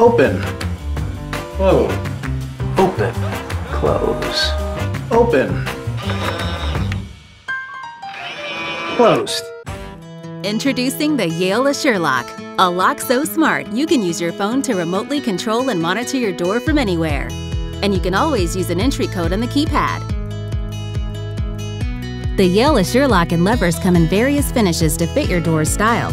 Open. Close. Open. Close. Open. Closed. Introducing the Yale Assure Lock, a lock so smart you can use your phone to remotely control and monitor your door from anywhere. And you can always use an entry code on the keypad. The Yale Assure Lock and levers come in various finishes to fit your door's style.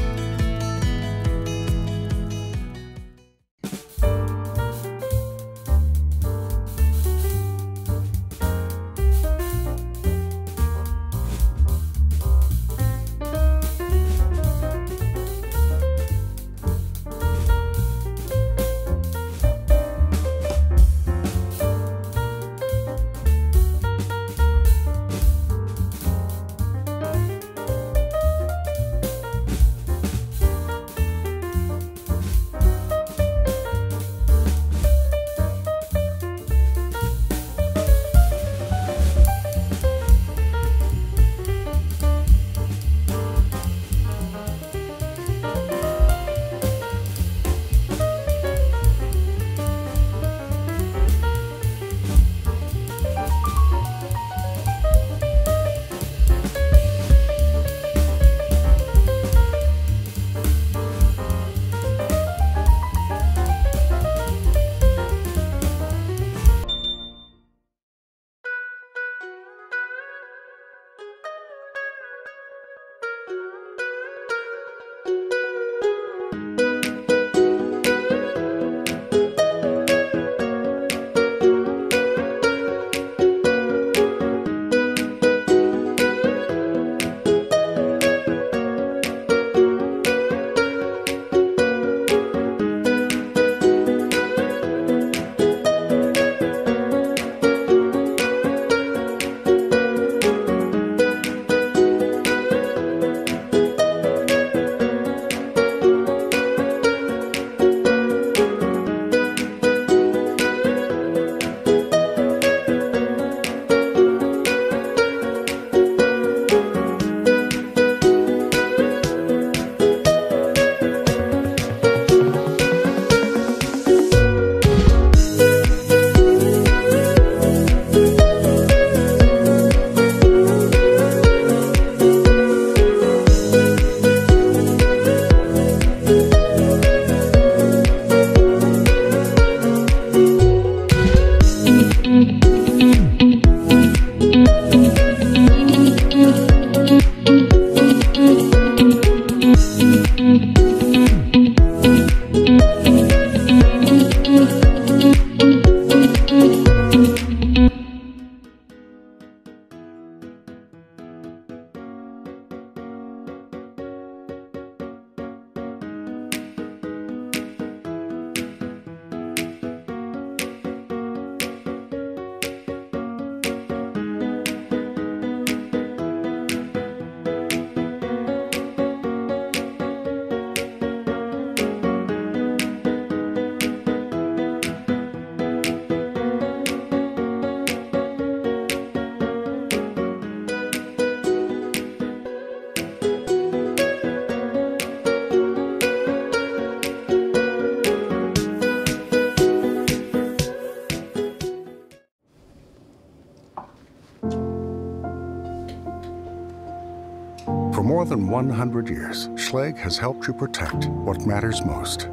For more than 100 years, Schlage has helped you protect what matters most.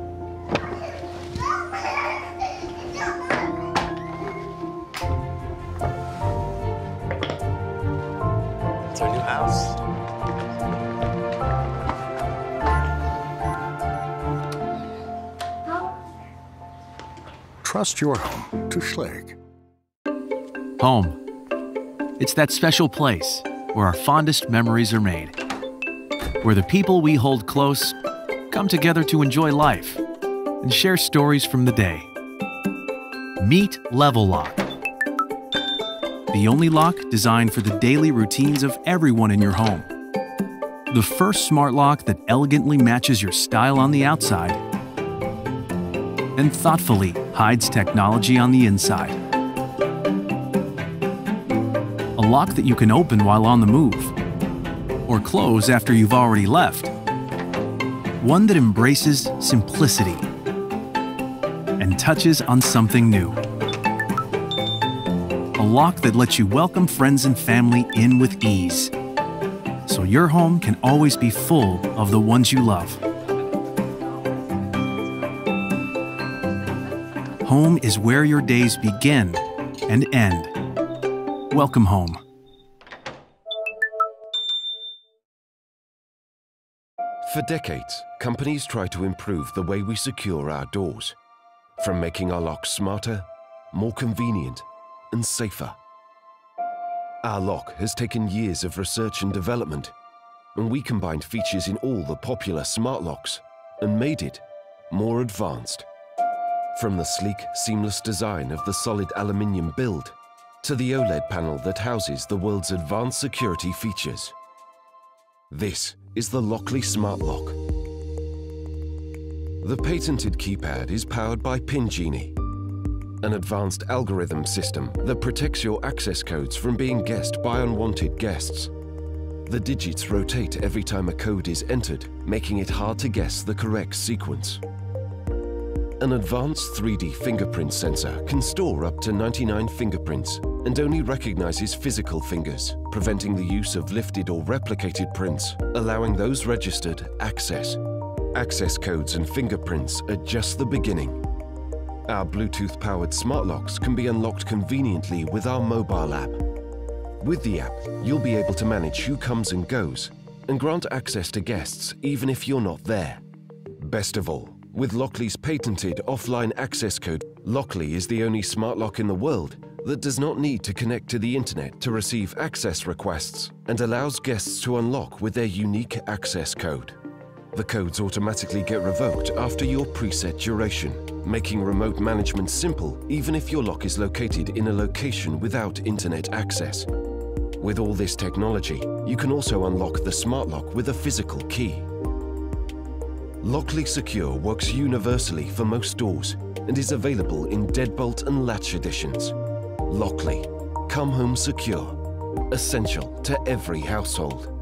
It's our new house. Trust your home to Schlage. Home. It's that special place where our fondest memories are made. Where the people we hold close come together to enjoy life and share stories from the day. Meet Level Lock. The only lock designed for the daily routines of everyone in your home. The first smart lock that elegantly matches your style on the outside and thoughtfully hides technology on the inside. A lock that you can open while on the move, or close after you've already left. One that embraces simplicity and touches on something new. A lock that lets you welcome friends and family in with ease, so your home can always be full of the ones you love. Home is where your days begin and end. Welcome home. For decades, companies try to improve the way we secure our doors, from making our locks smarter, more convenient, and safer. Our lock has taken years of research and development, and we combined features in all the popular smart locks and made it more advanced. From the sleek, seamless design of the solid aluminium build to the OLED panel that houses the world's advanced security features. This is the Lockly Smart Lock. The patented keypad is powered by PinGenie, an advanced algorithm system that protects your access codes from being guessed by unwanted guests. The digits rotate every time a code is entered, making it hard to guess the correct sequence. An advanced 3D fingerprint sensor can store up to 99 fingerprints and only recognizes physical fingers, preventing the use of lifted or replicated prints, allowing those registered access. Access codes and fingerprints are just the beginning. Our Bluetooth-powered smart locks can be unlocked conveniently with our mobile app. With the app, you'll be able to manage who comes and goes and grant access to guests even if you're not there. Best of all, with Lockly's patented offline access code, Lockly is the only smart lock in the world that does not need to connect to the internet to receive access requests and allows guests to unlock with their unique access code. The codes automatically get revoked after your preset duration, making remote management simple even if your lock is located in a location without internet access. With all this technology, you can also unlock the smart lock with a physical key. Lockly Secure works universally for most doors and is available in deadbolt and latch editions. Lockly, come home secure, essential to every household.